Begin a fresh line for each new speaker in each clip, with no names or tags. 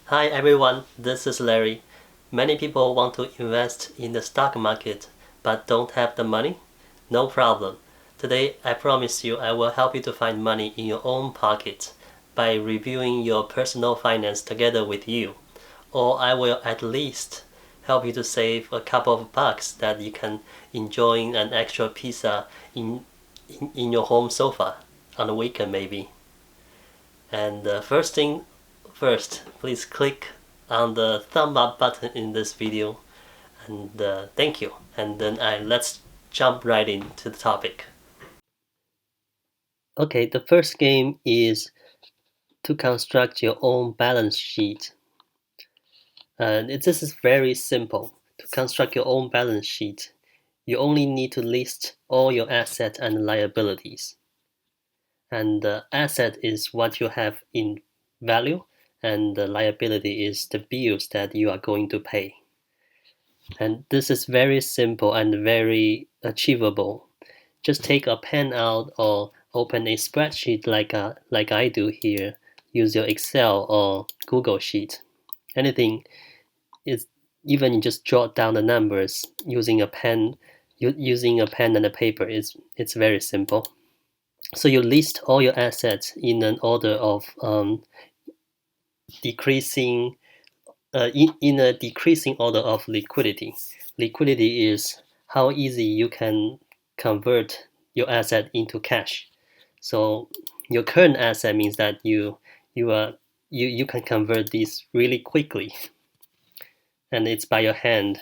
Hi everyone, this is Larry. Many people want to invest in the stock market but don't have the money? No problem. Today I promise you I will help you to find money in your own pocket by reviewing your personal finance together with you. Or I will at least help you to save a couple of bucks that you can enjoy an extra pizza in your home sofa on a weekend maybe. And first thing first, please click on the thumb up button in this video and thank you. And then let's jump right into the topic. Okay, the first game is to construct your own balance sheet. This is very simple. To construct your own balance sheet, you only need to list all your assets and liabilities. And the asset is what you have in value, and the liability is the bills that you are going to pay. And this is very simple and very achievable. Just take a pen out or open a spreadsheet like I do here. Use your Excel or Google Sheet. Anything is even you just jot down the numbers using a pen. Using a pen and a paper is it's very simple. So you list all your assets in an order of decreasing in a decreasing order of liquidity. Liquidity is how easy you can convert your asset into cash. So your current asset means that you can convert these really quickly, and it's by your hand.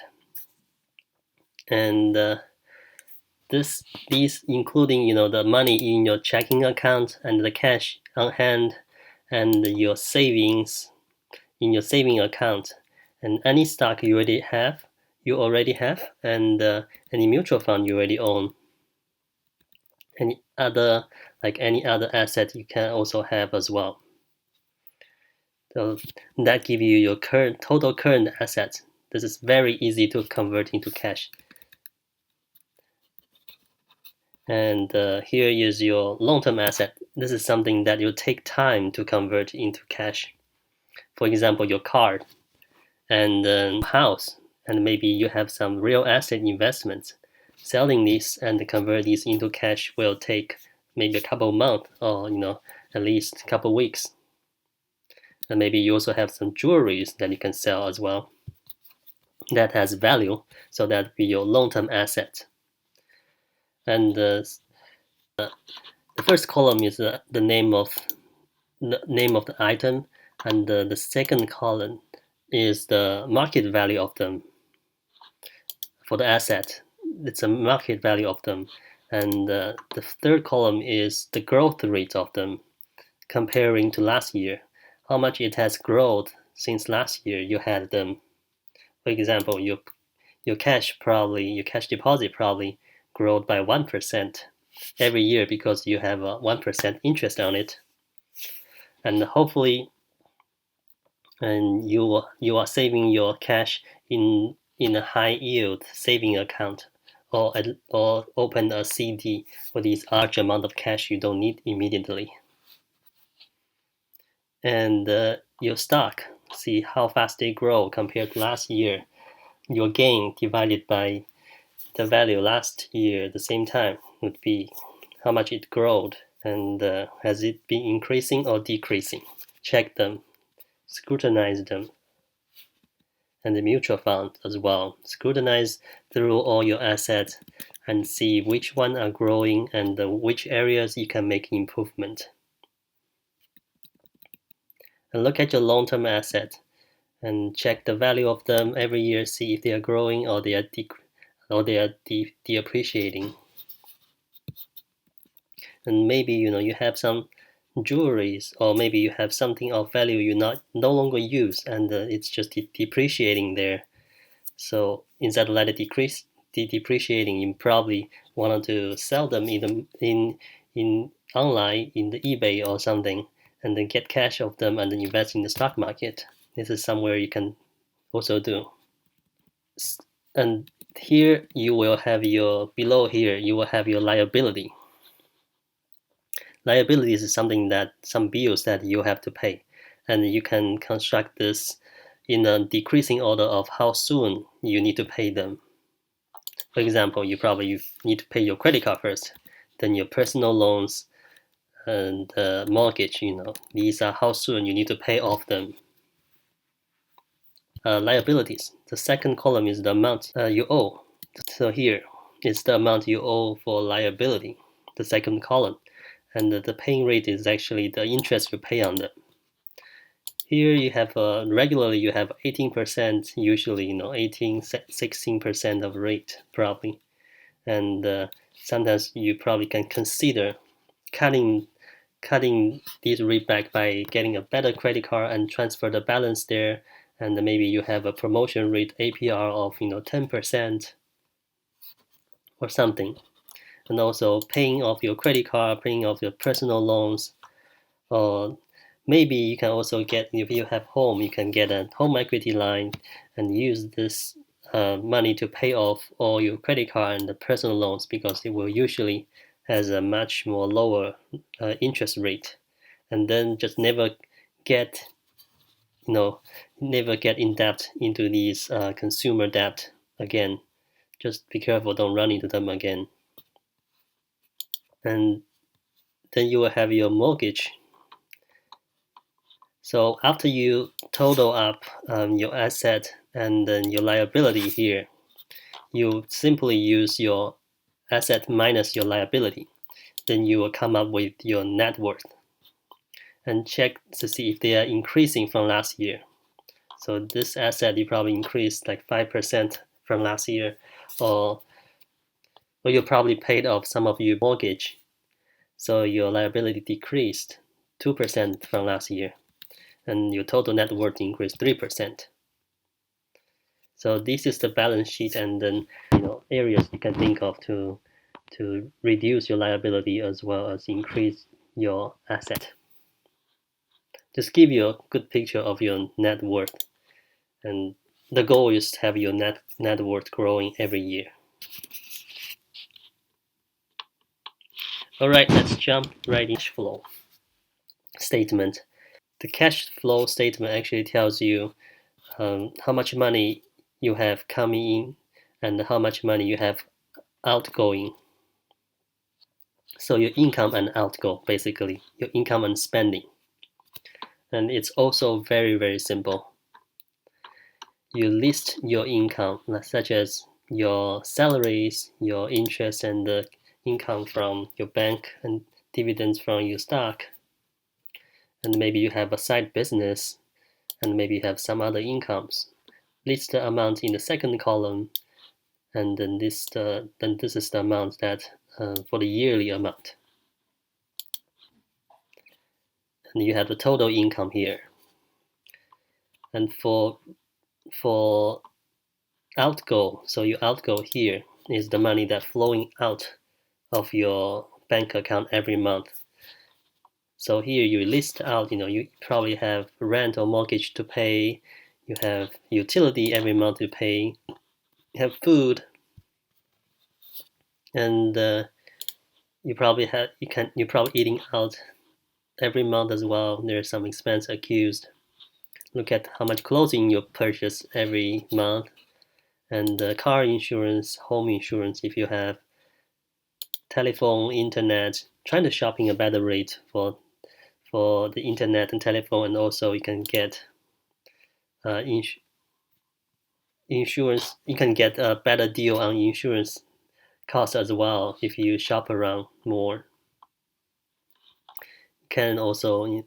And these including the money in your checking account and the cash on hand and your savings in your saving account and any stock you already have and any mutual fund you already own, any other asset you can also have as well. So that give you your total current assets. This is very easy to convert into cash. And here is your long-term asset. This is something that will take time to convert into cash. For example, your car and house, and maybe you have some real asset investments. Selling these and convert these into cash will take maybe a couple of months or at least a couple of weeks. And maybe you also have some jewelries that you can sell as well that has value, so that be your long-term asset. And the first column is the name of the item, and the second column is the market value of them. For the asset, it's a market value of them, and the third column is the growth rate of them comparing to last year, how much it has grown since last year you had them. For example, your cash deposit probably grown by 1% every year because you have a 1% interest on it, and hopefully and you are saving your cash in a high yield saving account, or open a CD for this large amount of cash you don't need immediately. And your stock, see how fast they grow compared to last year. Your gain divided by the value last year at the same time would be how much it grew, and has it been increasing or decreasing. Check them, scrutinize them. And the mutual fund as well. Scrutinize through all your assets and see which ones are growing and which areas you can make improvement. And look at your long-term assets and check the value of them every year. See if they are growing or they are depreciating. And maybe you have some jewelries, or maybe you have something of value you no longer use, and it's just depreciating there. So instead of let it depreciating, you probably wanted to sell them in online in the eBay or something, and then get cash of them and then invest in the stock market. This is somewhere you can also do. And here you will have below here you will have your liability. Liabilities is some bills that you have to pay, and you can construct this in a decreasing order of how soon you need to pay them. For example, you probably need to pay your credit card first, then your personal loans and mortgage. These are how soon you need to pay off them. Liabilities. The second column is the amount you owe. So here is the amount you owe for liability, the second column, and the paying rate is actually the interest you pay on them. Here you have regularly you have 18%, usually 18, 16% of rate probably, and sometimes you probably can consider cutting these rate back by getting a better credit card and transfer the balance there, and maybe you have a promotion rate APR of 10% or something, and also paying off your credit card, paying off your personal loans, or maybe you can also get, if you have home, you can get a home equity line and use this money to pay off all your credit card and the personal loans, because it will usually has a much more lower interest rate, and then just never get never get in debt into these consumer debt again. Just be careful, don't run into them again. And then you will have your mortgage. So after you total up your asset and then your liability here, you simply use your asset minus your liability. Then you will come up with your net worth and check to see if they are increasing from last year. So this asset you probably increased like 5% from last year, or you probably paid off some of your mortgage, so your liability decreased 2% from last year, and your total net worth increased 3%. So this is the balance sheet, and then areas you can think of to reduce your liability as well as increase your asset. Just give you a good picture of your net worth, and the goal is to have your net worth growing every year. All right, let's jump right into cash flow statement. The cash flow statement actually tells you how much money you have coming in and how much money you have outgoing. So your income and outgo, basically, your income and spending. And it's also very, very simple. You list your income, such as your salaries, your interest, and the income from your bank, and dividends from your stock. And maybe you have a side business, and maybe you have some other incomes. List the amount in the second column, and then this is the amount that for the yearly amount. And you have the total income here. And for outgo, so your outgo here is the money that's flowing out of your bank account every month. So here you list out, you probably have rent or mortgage to pay, you have utility every month to pay, you have food, and you're probably eating out every month as well. There's some expense accused. Look at how much clothing you purchase every month, and car insurance, home insurance if you have, telephone, internet. Trying to shopping a better rate for the internet and telephone, and also you can get insurance. You can get a better deal on insurance costs as well if you shop around more. You can also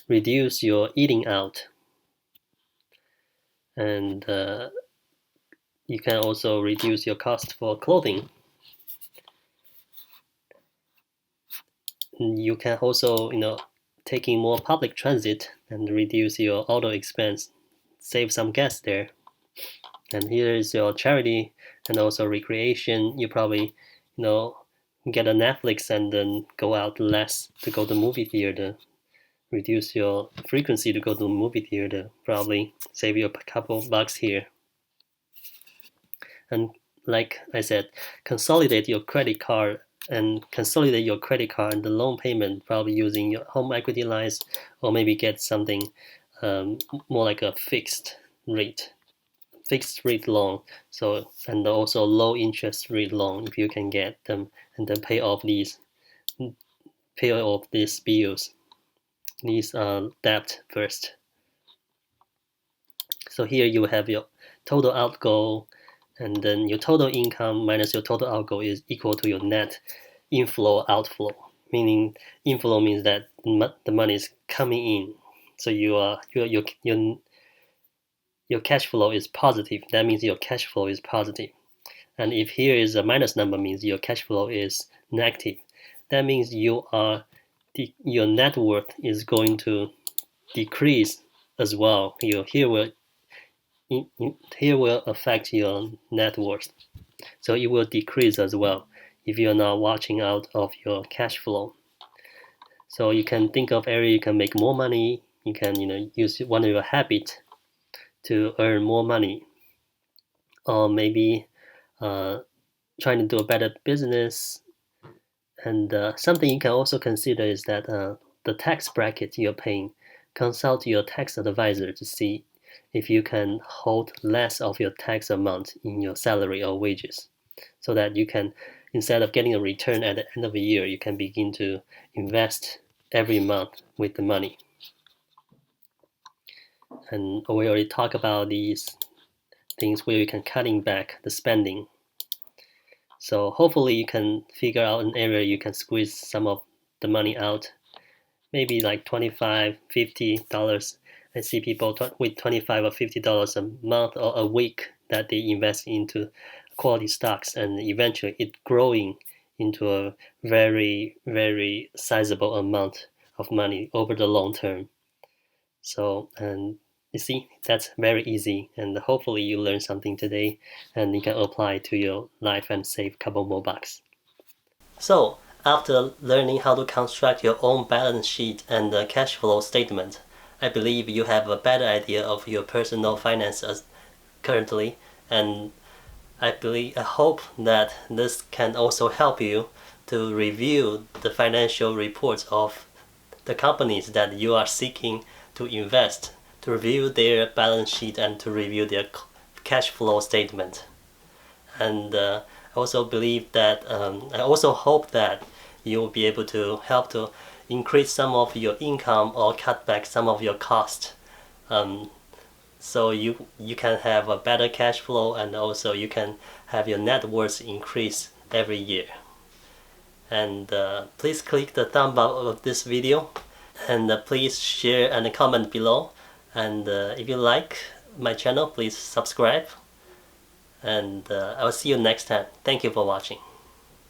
reduce your eating out, and you can also reduce your cost for clothing. And you can also taking more public transit and reduce your auto expense, save some gas there. And here is your charity and also recreation. You probably get a Netflix and then go out less to go to movie theater. Reduce your frequency to go to the movie theater, probably save you a couple bucks here. And like I said, consolidate your credit card and consolidate your credit card and the loan payment, probably using your home equity lines, or maybe get something more like a fixed rate loan. So, and also low interest rate loan if you can get them, and then pay off these bills, these debt first. So here you have your total outgo, and then your total income minus your total outgo is equal to your net inflow outflow. Meaning inflow means that the money is coming in, so your cash flow is positive. That means your cash flow is positive. And if here is a minus number, means your cash flow is negative. That means your net worth is going to decrease as well. Here will affect your net worth. So it will decrease as well if you're not watching out of your cash flow. So you can think of area you can make more money. You can use one of your habits to earn more money, or maybe trying to do a better business. And something you can also consider is that the tax bracket you're paying. Consult your tax advisor to see if you can hold less of your tax amount in your salary or wages, so that you can, instead of getting a return at the end of the year, you can begin to invest every month with the money. And we already talked about these things where you can cutting back the spending. So hopefully you can figure out an area you can squeeze some of the money out, maybe like $25, $50. I see people with $25 or $50 a month or a week that they invest into quality stocks, and eventually it growing into a very, very sizable amount of money over the long term. So, and you see, that's very easy, and hopefully you learned something today, and you can apply to your life and save a couple more bucks. So, after learning how to construct your own balance sheet and cash flow statement, I believe you have a better idea of your personal finances currently, and I hope that this can also help you to review the financial reports of the companies that you are seeking to invest, to review their balance sheet and to review their cash flow statement. And I also hope that you will be able to help to increase some of your income or cut back some of your cost, so you can have a better cash flow, and also you can have your net worth increase every year. And please click the thumb up of this video, and please share and comment below. And if you like my channel, please subscribe, and I will see you next time. Thank you for watching.